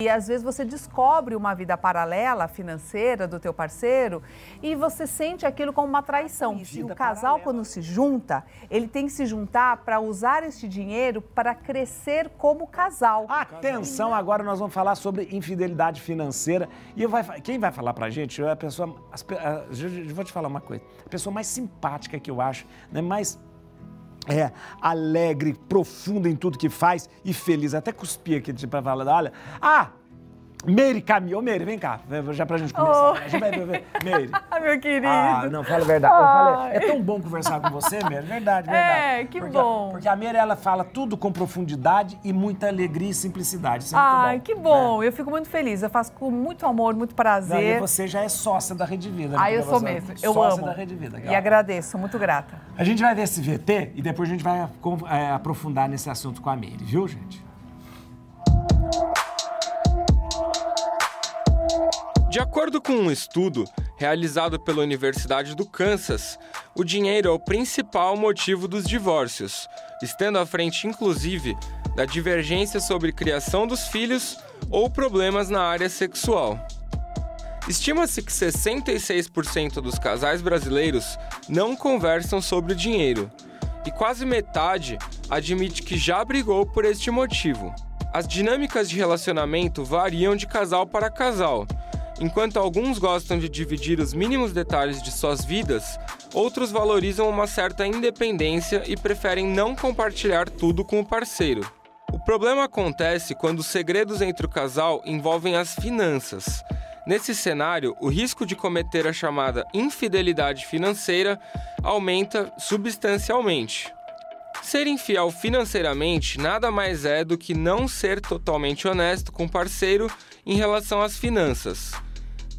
E às vezes você descobre uma vida paralela financeira do teu parceiro e você sente aquilo como uma traição. E o casal, quando se junta, ele tem que se juntar para usar este dinheiro para crescer como casal. Atenção, agora nós vamos falar sobre infidelidade financeira. E quem vai falar pra gente é a pessoa... Eu vou te falar uma coisa. A pessoa mais simpática que eu acho, né? Mais... alegre, profunda em tudo que faz e feliz. Até cuspi aqui para falar, olha. Meire Camille. Ô, Meire, vem cá, já pra gente começar. Meire. Meu querido. Não, fala a verdade. É tão bom conversar com você, Meire, verdade. Que bom. Porque a Meire, ela fala tudo com profundidade e muita alegria e simplicidade. Isso é muito bom. Que bom. Eu fico muito feliz. Eu faço com muito amor, muito prazer. Não, e você já é sócia da Rede Vida. Né? Eu sou mesmo. Eu sócia amo. Da Rede Vida. E agradeço, muito grata. A gente vai ver esse VT e depois a gente vai aprofundar nesse assunto com a Meire, viu, gente? De acordo com um estudo realizado pela Universidade do Kansas, o dinheiro é o principal motivo dos divórcios, estando à frente, inclusive, da divergência sobre criação dos filhos ou problemas na área sexual. Estima-se que 66% dos casais brasileiros não conversam sobre dinheiro, e quase metade admite que já brigou por este motivo. As dinâmicas de relacionamento variam de casal para casal. Enquanto alguns gostam de dividir os mínimos detalhes de suas vidas, outros valorizam uma certa independência e preferem não compartilhar tudo com o parceiro. O problema acontece quando os segredos entre o casal envolvem as finanças. Nesse cenário, o risco de cometer a chamada infidelidade financeira aumenta substancialmente. Ser infiel financeiramente nada mais é do que não ser totalmente honesto com o parceiro em relação às finanças.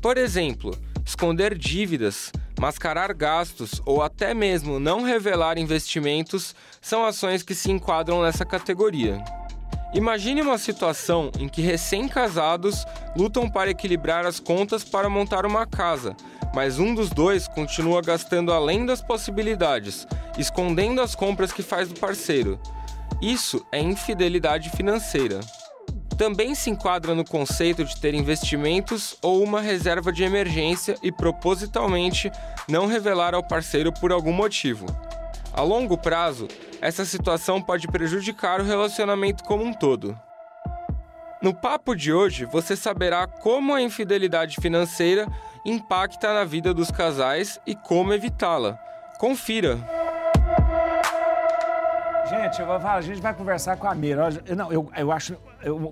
Por exemplo, esconder dívidas, mascarar gastos ou até mesmo não revelar investimentos são ações que se enquadram nessa categoria. Imagine uma situação em que recém-casados lutam para equilibrar as contas para montar uma casa, mas um dos dois continua gastando além das possibilidades, escondendo as compras que faz do parceiro. Isso é infidelidade financeira. Também se enquadra no conceito de ter investimentos ou uma reserva de emergência e propositalmente não revelar ao parceiro por algum motivo. A longo prazo, essa situação pode prejudicar o relacionamento como um todo. No papo de hoje, você saberá como a infidelidade financeira impacta na vida dos casais e como evitá-la. Confira! Gente, a gente vai conversar com a Meire. Eu acho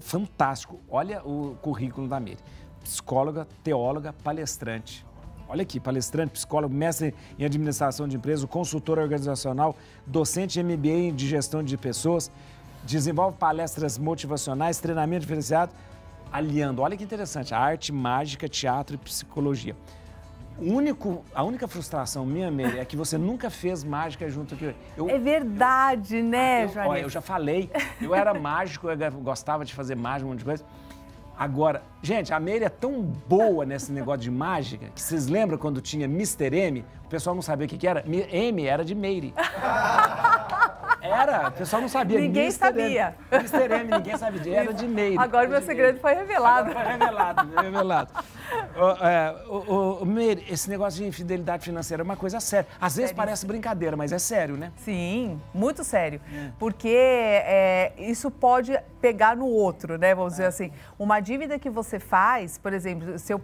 fantástico. Olha o currículo da Meire. Psicóloga, teóloga, palestrante. Olha aqui, palestrante, psicólogo, mestre em administração de empresas, consultora organizacional, docente MBA de gestão de pessoas, desenvolve palestras motivacionais, treinamento diferenciado, aliando, olha que interessante, a arte, mágica, teatro e psicologia. A única frustração minha, Meire, é que você nunca fez mágica junto aqui. É verdade, né, Joaquim? Eu já falei, eu era mágico, eu gostava de fazer mágica, um monte de coisa. Agora, gente, a Meire é tão boa nesse negócio de mágica, que vocês lembram quando tinha Mr. M? O pessoal não sabia o que era. M era de Meire. O pessoal não sabia. Ninguém sabia. Mr. M, ninguém sabia, era de Meire. Agora o meu segredo foi revelado. Agora foi revelado. Meire, esse negócio de infidelidade financeira é uma coisa séria. Às vezes parece brincadeira, mas é sério, né? Sim, muito sério. Porque isso pode pegar no outro, né? Vamos dizer assim. Uma dívida que você faz, por exemplo, se eu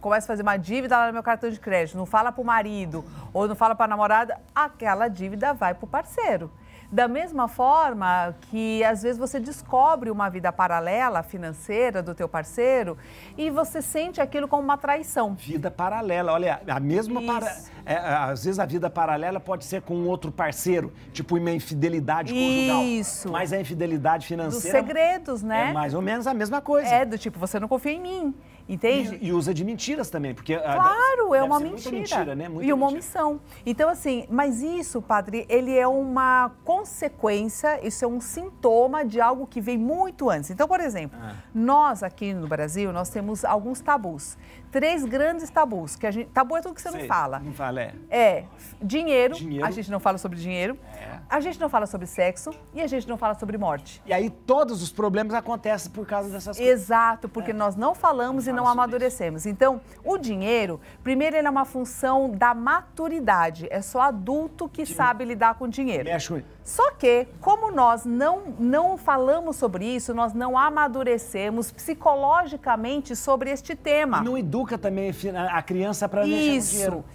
começo a fazer uma dívida lá no meu cartão de crédito, não fala pro marido ou não fala pra namorada, aquela dívida vai pro parceiro. Da mesma forma que, às vezes, você descobre uma vida paralela financeira do teu parceiro e você sente aquilo como uma traição. Vida paralela, olha, a mesma... às vezes a vida paralela pode ser com outro parceiro, tipo uma infidelidade conjugal. Isso. Mas a infidelidade financeira... Dos segredos, né? É mais ou menos a mesma coisa. Do tipo, você não confia em mim. Entende? E usa de mentiras também, porque... Claro, é uma mentira. Muita mentira, né? Muita e uma mentira. omissão. Então, assim, mas isso, padre, ele é uma consequência, isso é um sintoma de algo que vem muito antes. Então, por exemplo, nós aqui no Brasil, nós temos alguns tabus. 3 grandes tabus, que a gente... Tabu é tudo que você não fala. Não fala, Dinheiro, a gente não fala sobre dinheiro, a gente não fala sobre sexo e a gente não fala sobre morte. E aí todos os problemas acontecem por causa dessas coisas. Exato, porque nós não falamos e não amadurecemos. Então, o dinheiro, primeiro, ele é uma função da maturidade. É só adulto que sabe lidar com dinheiro. Só que, como nós não falamos sobre isso, nós não amadurecemos psicologicamente sobre este tema. E não educa também a criança para mexer com dinheiro.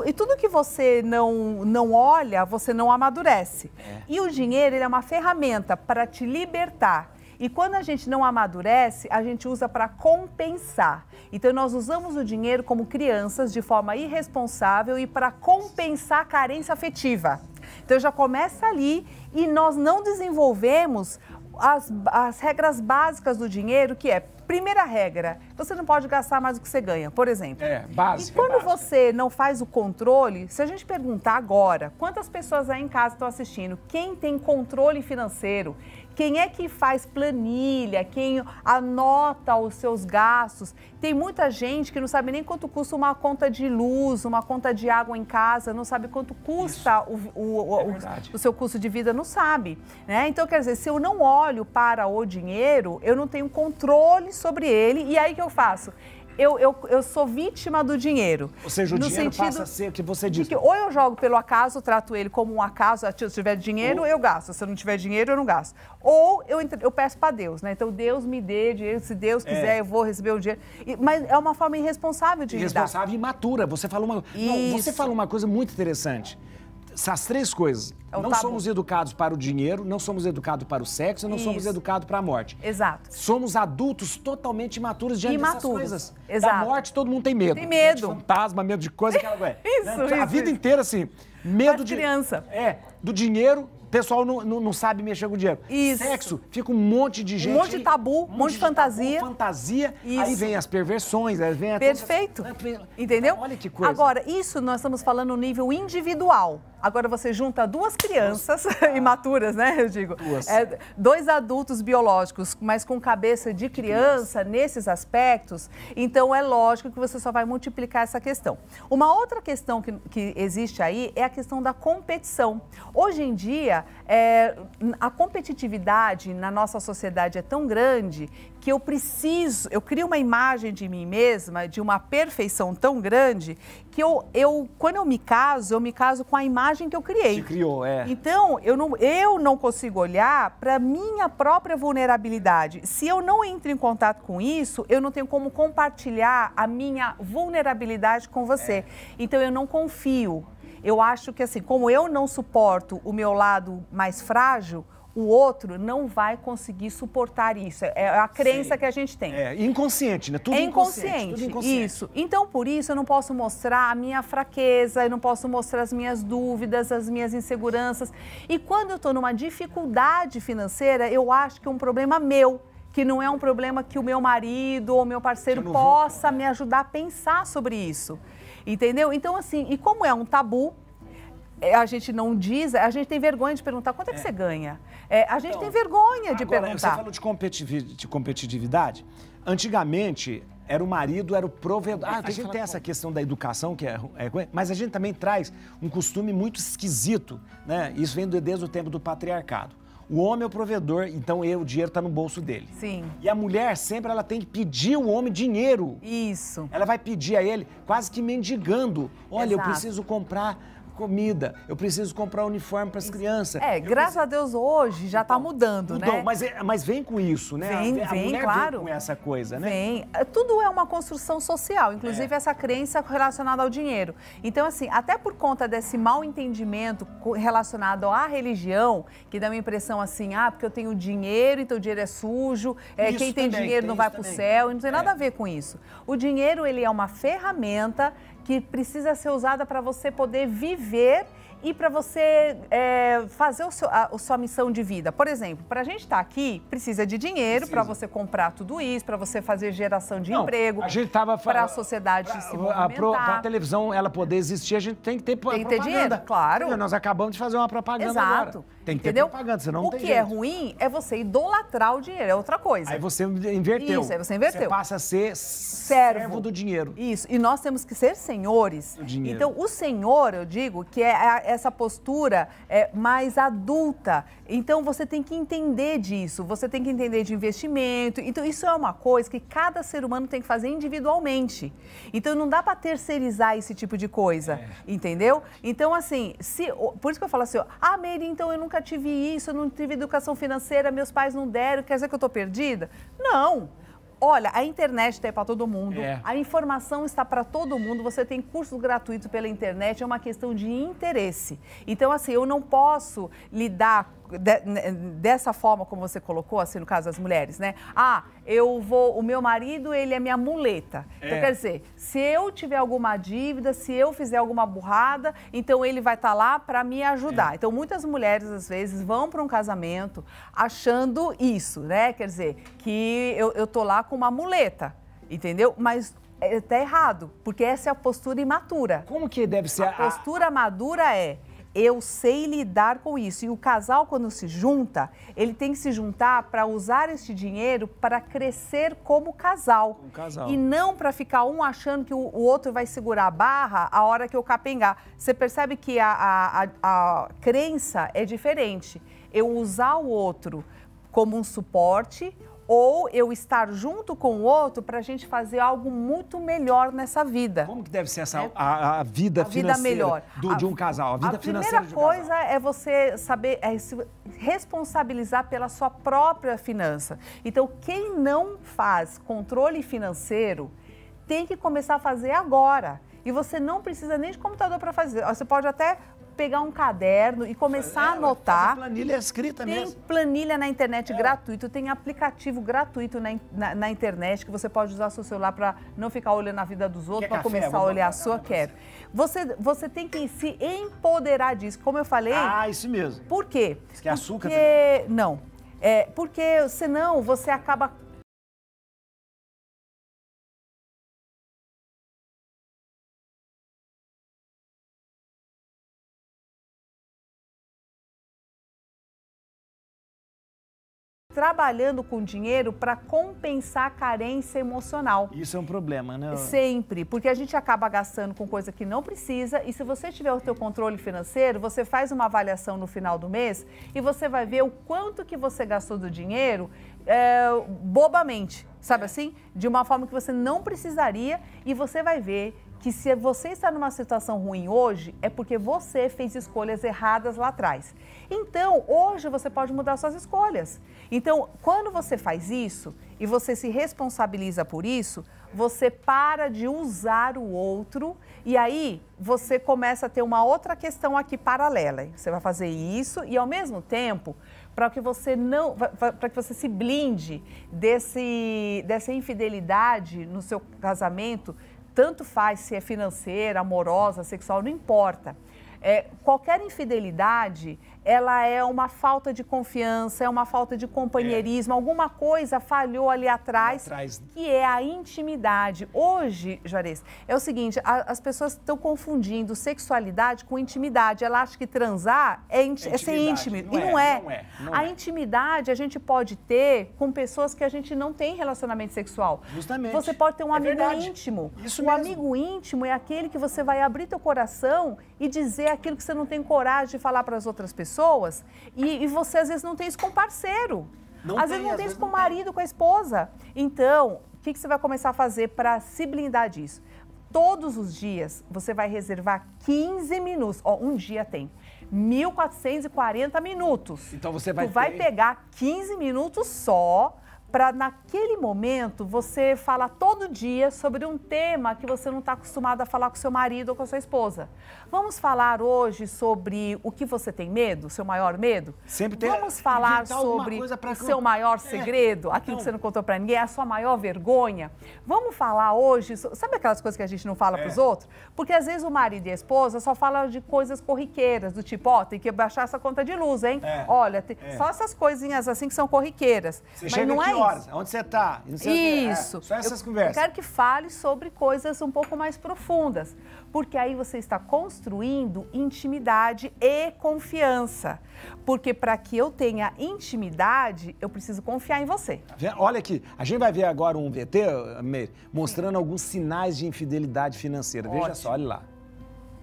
E tudo que você não olha, você não amadurece. E o dinheiro, ele é uma ferramenta para te libertar. E quando a gente não amadurece, a gente usa para compensar. Então, nós usamos o dinheiro como crianças de forma irresponsável e para compensar a carência afetiva. Então, já começa ali e nós não desenvolvemos as regras básicas do dinheiro, que é, primeira regra, você não pode gastar mais do que você ganha, por exemplo. Básico. E quando você não faz o controle, se a gente perguntar agora, quantas pessoas aí em casa estão assistindo, quem tem controle financeiro, quem é que faz planilha, quem anota os seus gastos? Tem muita gente que não sabe nem quanto custa uma conta de luz, uma conta de água em casa, não sabe quanto custa o seu custo de vida, não sabe, né? Então, quer dizer, se eu não olho para o dinheiro, eu não tenho controle sobre ele. E aí, o que eu faço? Eu sou vítima do dinheiro. Ou seja, o dinheiro passa a ser o que você diz. Ou eu jogo pelo acaso, trato ele como um acaso, se eu tiver dinheiro, eu gasto. Se eu não tiver dinheiro, eu não gasto. Ou eu peço para Deus, né? Então, Deus me dê dinheiro, se Deus quiser, eu vou receber o dinheiro. Mas é uma forma irresponsável de lidar. Irresponsável e imatura. Você fala uma coisa muito interessante. Essas 3 coisas. Não somos educados para o dinheiro, não somos educados para o sexo, não somos educados para a morte. Exato. Somos adultos totalmente imaturos diante dessas coisas. Exato. Da morte, todo mundo tem medo. Tem medo. Medo de fantasma, medo de coisa, aquela coisa. A vida inteira, assim, medo de... criança. Do dinheiro, o pessoal não sabe mexer com dinheiro. Isso. Sexo, fica um monte de gente... Um monte de tabu, um monte de fantasia. Fantasia, isso. Aí vem as perversões, aí vem... Perfeito. Entendeu? Olha que coisa. Agora, isso nós estamos falando no nível individual. Agora você junta 2 crianças imaturas, né, eu digo. 2 adultos biológicos, mas com cabeça de criança nesses aspectos, então é lógico que você só vai multiplicar essa questão. Uma outra questão que existe aí é a questão da competição. Hoje em dia, a competitividade na nossa sociedade é tão grande que eu crio uma imagem de mim mesma, de uma perfeição tão grande, que quando eu me caso com a imagem que eu criei. Se criou, Então, eu não consigo olhar para a minha própria vulnerabilidade. Se eu não entro em contato com isso, eu não tenho como compartilhar a minha vulnerabilidade com você. Então, eu não confio. Eu acho que, assim, como eu não suporto o meu lado mais frágil, o outro não vai conseguir suportar isso. É a crença que a gente tem. Inconsciente, né? Tudo inconsciente. Tudo inconsciente. Isso. Então, por isso, eu não posso mostrar a minha fraqueza, eu não posso mostrar as minhas dúvidas, as minhas inseguranças. E quando eu estou numa dificuldade financeira, eu acho que é um problema meu, que não é um problema que o meu marido ou meu parceiro possa me ajudar a pensar sobre isso. Entendeu? Então, assim, e como é um tabu, a gente não diz, a gente tem vergonha de perguntar quanto é que você ganha. A gente tem vergonha de perguntar. Você falou de competitividade. Antigamente, era o marido, era o provedor. A gente tem essa questão da educação, que mas a gente também traz um costume muito esquisito, né? Isso vem desde o tempo do patriarcado. O homem é o provedor, então o dinheiro está no bolso dele. Sim. E a mulher sempre ela tem que pedir ao homem dinheiro. Isso. Ela vai pedir a ele quase que mendigando. Olha, eu preciso comprar comida, eu preciso comprar uniforme para as crianças. Graças a Deus hoje já está mudando, né? Mas vem com isso, né? Vem, claro. Vem com essa coisa, né? Vem. Tudo é uma construção social, inclusive essa crença relacionada ao dinheiro. Então, assim, até por conta desse mal entendimento relacionado à religião, que dá uma impressão assim, porque eu tenho dinheiro, então o dinheiro é sujo, quem tem dinheiro não vai para o céu, e não tem nada a ver com isso. O dinheiro, ele é uma ferramenta que precisa ser usada para você poder viver e para você fazer a sua missão de vida. Por exemplo, para a gente estar aqui, precisa de dinheiro para você comprar tudo isso, para você fazer geração de emprego, para a sociedade se movimentar. Para a televisão ela poder existir, a gente tem que ter propaganda. Tem que ter dinheiro, claro. Nós acabamos de fazer uma propaganda Exato. agora. Tem que ter Entendeu? propaganda, senão não tem jeito. O que é ruim é você idolatrar o dinheiro, é outra coisa. Aí você inverteu. Isso, aí você inverteu. Você passa a ser servo do dinheiro. Isso, e nós temos que ser senhores. Do dinheiro. Então, o senhor, eu digo, que é essa postura mais adulta. Então, você tem que entender disso, você tem que entender de investimento. Então, isso é uma coisa que cada ser humano tem que fazer individualmente. Então, não dá para terceirizar esse tipo de coisa, entendeu? Então, assim, por isso que eu falo assim, Meire, então eu nunca tive isso, eu não tive educação financeira, meus pais não deram, quer dizer que eu estou perdida? Não! Olha, a internet está aí para todo mundo, a informação está para todo mundo, você tem cursos gratuitos pela internet, é uma questão de interesse. Então, assim, eu não posso lidar dessa forma como você colocou, assim, no caso das mulheres, né? O meu marido, ele é minha muleta. Então, quer dizer, se eu tiver alguma dívida, se eu fizer alguma burrada, então ele vai estar lá para me ajudar. Então, muitas mulheres, às vezes, vão para um casamento achando isso, né? Quer dizer, que eu tô lá com uma muleta, entendeu? Mas tá errado, porque essa é a postura imatura. Como que deve ser a postura madura eu sei lidar com isso. E o casal, quando se junta, ele tem que se juntar para usar este dinheiro para crescer como casal. E não para ficar um achando que o outro vai segurar a barra a hora que eu capengar. Você percebe que a crença é diferente. Eu usar o outro como um suporte ou eu estar junto com o outro para a gente fazer algo muito melhor nessa vida. Como que deve ser a vida financeira melhor. De um casal? A vida financeira de um casal. A primeira coisa é você saber se responsabilizar pela sua própria finança. Então, quem não faz controle financeiro tem que começar a fazer agora. E você não precisa nem de computador para fazer. Você pode até pegar um caderno e começar a anotar. Tem planilha escrita mesmo. Tem planilha na internet gratuito, tem aplicativo gratuito na internet que você pode usar seu celular para não ficar olhando a vida dos outros, para começar a olhar a sua. Quero. Você tem que se empoderar disso, como eu falei. Isso mesmo. Por quê? Isso que é açúcar também? Não. Porque senão você acaba trabalhando com dinheiro para compensar a carência emocional. Isso é um problema, né? Sempre, porque a gente acaba gastando com coisa que não precisa e se você tiver o seu controle financeiro, você faz uma avaliação no final do mês e você vai ver o quanto que você gastou do dinheiro bobamente, sabe assim? De uma forma que você não precisaria e você vai ver que se você está numa situação ruim hoje, é porque você fez escolhas erradas lá atrás. Então, hoje você pode mudar suas escolhas. Então, quando você faz isso e você se responsabiliza por isso, você para de usar o outro e aí você começa a ter uma outra questão aqui paralela. Você vai fazer isso e, ao mesmo tempo, para que você se blinde dessa infidelidade no seu casamento. Tanto faz se é financeira, amorosa, sexual, não importa. Qualquer infidelidade, ela é uma falta de confiança, é uma falta de companheirismo, alguma coisa falhou ali atrás, que é a intimidade. Hoje, Juarez, é o seguinte, as pessoas estão confundindo sexualidade com intimidade. Ela acha que transar é ser íntimo, e não é. A intimidade a gente pode ter com pessoas que a gente não tem relacionamento sexual. Justamente. Você pode ter um amigo íntimo. Isso mesmo. Amigo íntimo é aquele que você vai abrir teu coração e dizer aquilo que você não tem coragem de falar para as outras pessoas e você às vezes não tem isso com parceiro. Às vezes não tem isso com o marido, com a esposa. Então, o que você vai começar a fazer para se blindar disso? Todos os dias você vai reservar 15 minutos. Um dia tem 1.440 minutos. Então você vai pegar 15 minutos só para naquele momento você falar todo dia sobre um tema que você não está acostumado a falar com seu marido ou com a sua esposa. Vamos falar hoje sobre o que você tem medo, seu maior medo? Sempre tem. Vamos falar sobre o seu maior segredo, aquilo que você não contou para ninguém, a sua maior vergonha. Vamos falar hoje, sabe aquelas coisas que a gente não fala para os outros? Porque às vezes o marido e a esposa só falam de coisas corriqueiras, do tipo, ó, tem que baixar essa conta de luz, hein? Olha, só essas coisinhas assim que são corriqueiras. Você chega não é horas? Onde você está? Isso. Só essas conversas. Eu quero que fale sobre coisas um pouco mais profundas, porque aí você está construindo intimidade e confiança. Porque para que eu tenha intimidade, eu preciso confiar em você. Olha aqui, a gente vai ver agora um VT, Meire, mostrando alguns sinais de infidelidade financeira. Veja só, olha lá.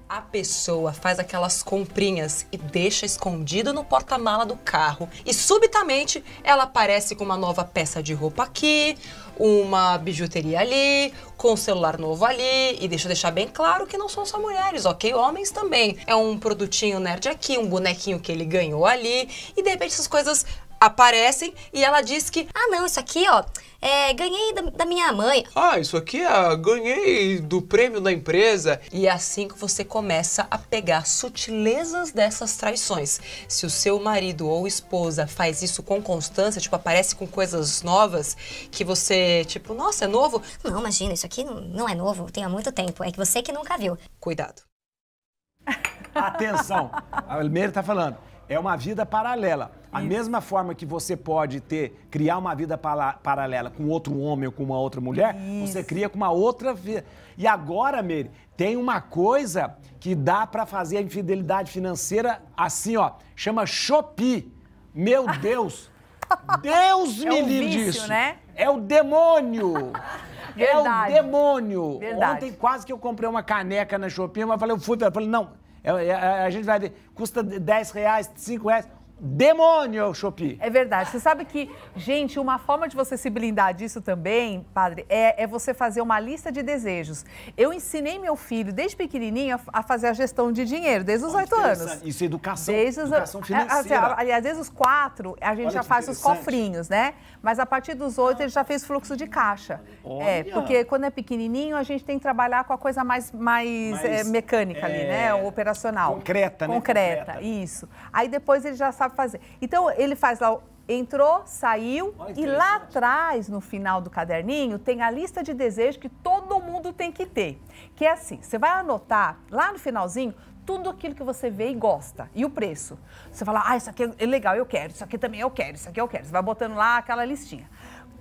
A pessoa faz aquelas comprinhas e deixa escondido no porta-mala do carro. E subitamente ela aparece com uma nova peça de roupa aqui, uma bijuteria ali, com um celular novo ali. E deixa eu deixar bem claro que não são só mulheres, ok? Homens também. É um produtinho nerd aqui, um bonequinho que ele ganhou ali. E de repente essas coisas aparecem e ela diz que... Ah, não, isso aqui, ó, ganhei da minha mãe. Ah, isso aqui, ganhei do prêmio da empresa. E é assim que você começa a pegar sutilezas dessas traições. Se o seu marido ou esposa faz isso com constância, tipo, aparece com coisas novas, que você, tipo, nossa, é novo? Não, imagina, isso aqui não é novo, tem há muito tempo, é que você que nunca viu. Cuidado. Atenção, a Meire está falando, é uma vida paralela. A mesma forma que você pode criar uma vida paralela com outro homem ou com uma outra mulher, você cria com uma outra vida. E agora, Meire, tem uma coisa que dá para fazer a infidelidade financeira assim, ó, chama Shopee. Meu Deus! Deus me livre disso! Né? É o demônio! Verdade. É o demônio! Verdade. Ontem quase que eu comprei uma caneca na Shopee, mas eu falei, não, a gente vai ver, custa R$10, R$5. Demônio, Shopee! É verdade. Você sabe que, gente, uma forma de você se blindar disso também, padre, é você fazer uma lista de desejos. Eu ensinei meu filho, desde pequenininho, a fazer a gestão de dinheiro, desde os 8 anos. Isso é educação, educação financeira. Aliás, desde os 4, a gente já faz os cofrinhos, né? Mas a partir dos 8, ele já fez fluxo de caixa. Porque quando é pequenininho, a gente tem que trabalhar com a coisa mais mecânica ali, né? O operacional. Concreta, né? Concreta, isso. Aí depois ele já sabe fazer. Então, ele faz lá, entrou, saiu e lá atrás, no final do caderninho, tem a lista de desejos que todo mundo tem que ter. Que é assim, você vai anotar lá no finalzinho tudo aquilo que você vê e gosta. E o preço. Você fala, isso aqui é legal, eu quero, isso aqui também eu quero, isso aqui eu quero. Você vai botando lá aquela listinha.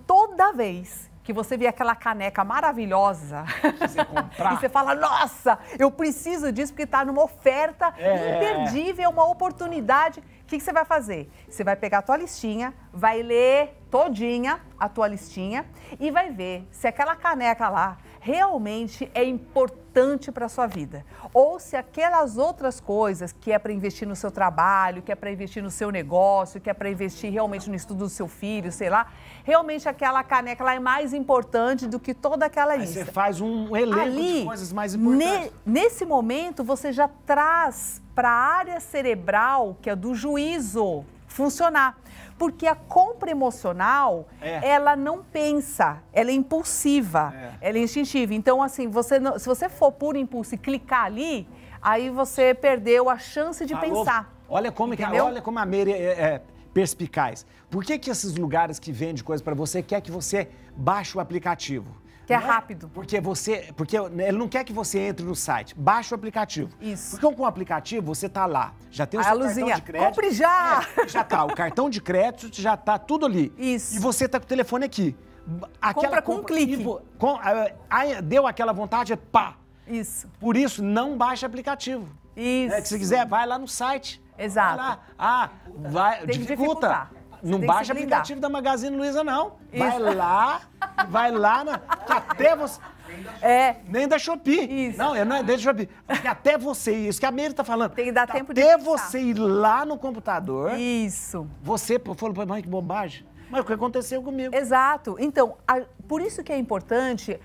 Toda vez que você vê aquela caneca maravilhosa e você fala, nossa, eu preciso disso porque está numa oferta imperdível, uma oportunidade. O que você vai fazer? Você vai pegar a tua listinha, vai ler todinha a tua listinha e vai ver se aquela caneca lá realmente é importante para a sua vida. Ou se aquelas outras coisas que é para investir no seu trabalho, que é para investir no seu negócio, que é para investir realmente no estudo do seu filho, sei lá, realmente aquela caneca lá é mais importante do que toda aquela lista. Aí você faz um elenco de coisas mais importantes. Nesse momento, você já traz para a área cerebral, que é do juízo, funcionar. Porque a compra emocional, ela não pensa, ela é impulsiva, ela é instintiva. Então, assim, se você for por impulso e clicar ali, aí você perdeu a chance de pensar. Olha como a Meire é perspicaz. Por que esses lugares que vendem coisas para você quer que você baixe o aplicativo? Que é rápido. Porque ele não quer que você entre no site. Baixa o aplicativo. Isso. Porque com o aplicativo você tá lá. Já tem o seu cartão de crédito. Compre já! Já tá. O cartão de crédito já tá tudo ali. Isso. E você tá com o telefone aqui. Compra com um clique. Deu aquela vontade, pá. Isso. Por isso, não baixa aplicativo. Isso. Se quiser, vai lá no site. Exato. Vai lá. Tem que dificultar. Não baixa aplicativo da Magazine Luiza, não. Vai lá, que até você... Nem da Shopee. Isso. Não é da Shopee. Porque até você, isso que a Meire tá falando. Tem que dar tempo de até pensar. você ir lá no computador. Isso. Você falou, mãe, que bobagem. Mas o que aconteceu comigo? Exato. Então, por isso que é importante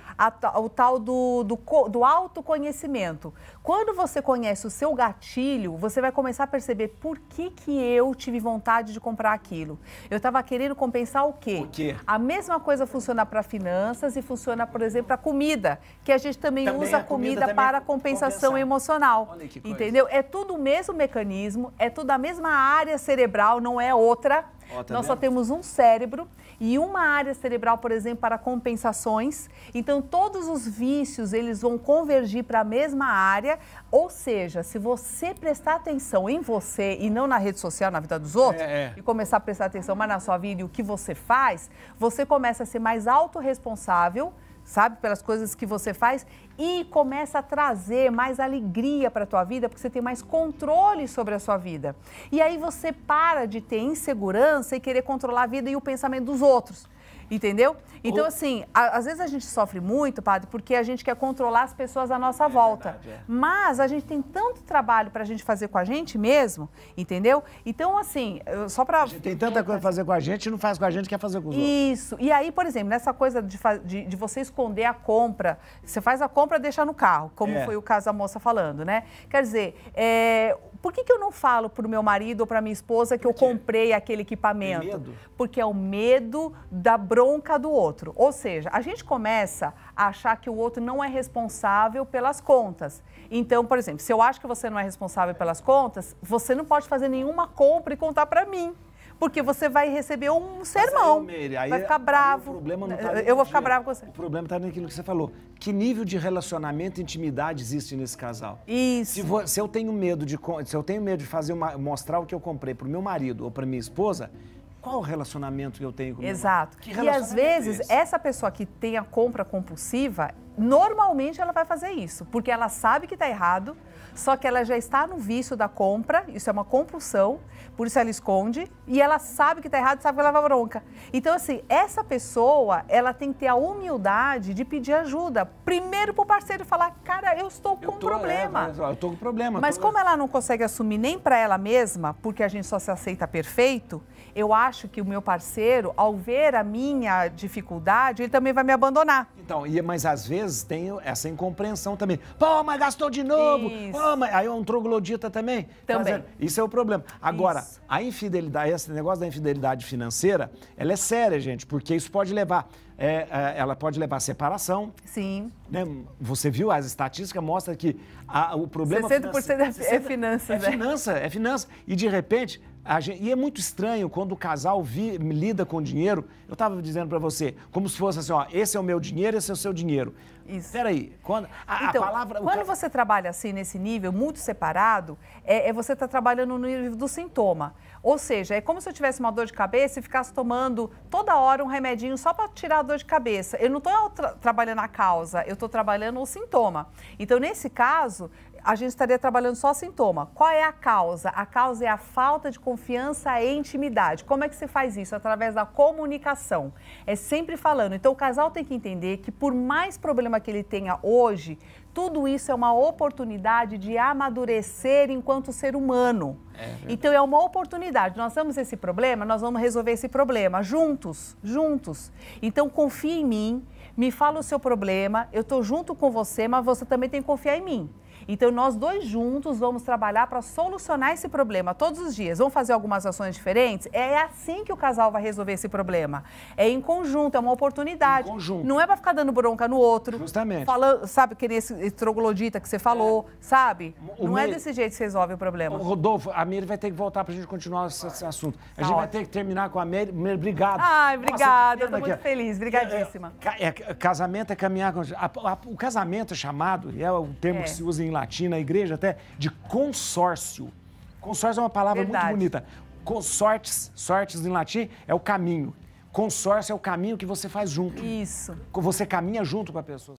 o tal do autoconhecimento. Quando você conhece o seu gatilho, você vai começar a perceber por que eu tive vontade de comprar aquilo. Eu estava querendo compensar o quê? O quê? A mesma coisa funciona para finanças e funciona, por exemplo, para comida, que a gente também usa a comida para compensação emocional. Olha que coisa. Entendeu? É tudo o mesmo mecanismo, é tudo a mesma área cerebral, não é outra. Nós só temos um cérebro e uma área cerebral, por exemplo, para compensações. Então, todos os vícios, eles vão convergir para a mesma área. Ou seja, se você prestar atenção em você e não na rede social, na vida dos outros, e começar a prestar atenção mais na sua vida e o que você faz, você começa a ser mais autorresponsável, sabe, pelas coisas que você faz e começa a trazer mais alegria para a tua vida, porque você tem mais controle sobre a sua vida. E aí você para de ter insegurança e querer controlar a vida e o pensamento dos outros. Entendeu? Então, assim, às vezes a gente sofre muito, padre, porque a gente quer controlar as pessoas à nossa volta. Verdade, Mas a gente tem tanto trabalho pra gente fazer com a gente mesmo, entendeu? Então, assim, só pra... A gente tem tanta coisa pra fazer com a gente e não faz com a gente, quer fazer com os outros. Isso. E aí, por exemplo, nessa coisa de você esconder a compra, você faz a compra e deixa no carro, como foi o caso da moça falando, né? Quer dizer, por que eu não falo pro meu marido ou pra minha esposa que eu comprei aquele equipamento? Tem medo? Porque é o medo da bronca do outro. Ou seja, a gente começa a achar que o outro não é responsável pelas contas. Então, por exemplo, se eu acho que você não é responsável pelas contas, você não pode fazer nenhuma compra e contar pra mim. Porque você vai receber um sermão, vai ficar bravo. O problema não tá eu vou ficar bravo com você. O problema está naquilo que você falou. Que nível de relacionamento e intimidade existe nesse casal? Isso. Se eu tenho medo de fazer mostrar o que eu comprei para o meu marido ou para minha esposa, qual o relacionamento que eu tenho com o meu marido? Exato. E às vezes, essa pessoa que tem a compra compulsiva, normalmente ela vai fazer isso, porque ela sabe que está errado, só que ela já está no vício da compra, isso é uma compulsão, por isso ela esconde, e ela sabe que está errado, sabe que ela vai bronca. Então, assim, essa pessoa, ela tem que ter a humildade de pedir ajuda. Primeiro pro parceiro falar, cara, eu estou com um problema. Eu estou com problema. Mas como ela não consegue assumir nem para ela mesma, porque a gente só se aceita perfeito, eu acho que o meu parceiro, ao ver a minha dificuldade, ele também vai me abandonar. Então, mas às vezes tem essa incompreensão também. Pô, mas gastou de novo. Isso. Pô, mas aí é um troglodita também. Também. Isso é o problema. Agora, a infidelidade, esse negócio da infidelidade financeira, ela é séria, gente, porque isso pode levar... ela pode levar a separação. Sim. Né? Você viu, as estatísticas mostram que o problema... 60% é finanças, né? É finança. E de repente, e é muito estranho quando o casal lida com dinheiro. Eu estava dizendo para você, como se fosse assim, ó, esse é o meu dinheiro, esse é o seu dinheiro. Isso. Peraí, quando você trabalha assim, nesse nível, muito separado, você está trabalhando no nível do sintoma. Ou seja, é como se eu tivesse uma dor de cabeça e ficasse tomando toda hora um remedinho só para tirar a dor de cabeça. Eu não estou trabalhando a causa, eu estou trabalhando o sintoma. Então, nesse caso, a gente estaria trabalhando só sintoma. Qual é a causa? A causa é a falta de confiança e intimidade. Como é que você faz isso? Através da comunicação. É sempre falando. Então, o casal tem que entender que por mais problema que ele tenha hoje, tudo isso é uma oportunidade de amadurecer enquanto ser humano. Então, é uma oportunidade. Nós temos esse problema, nós vamos resolver esse problema juntos. Então, confie em mim, me fala o seu problema, eu estou junto com você, mas você também tem que confiar em mim. Então, nós dois juntos vamos trabalhar para solucionar esse problema todos os dias. Vamos fazer algumas ações diferentes? É assim que o casal vai resolver esse problema. É em conjunto, é uma oportunidade. Em conjunto. Não é para ficar dando bronca no outro. Justamente. Falando, sabe, que esse troglodita que você falou, sabe? Não é desse jeito que se resolve o problema. Rodolfo, a Meire vai ter que voltar para a gente continuar esse assunto. A gente vai ter que terminar com a Meire. Meire, obrigado. Ai, obrigada, eu estou muito feliz. Obrigadíssima. Casamento é caminhar com... O casamento é chamado, é o termo que se usa em latim, na igreja até, de consórcio. Consórcio é uma palavra muito bonita. Sortes em latim é o caminho. Consórcio é o caminho que você faz junto. Isso. Você caminha junto com a pessoa.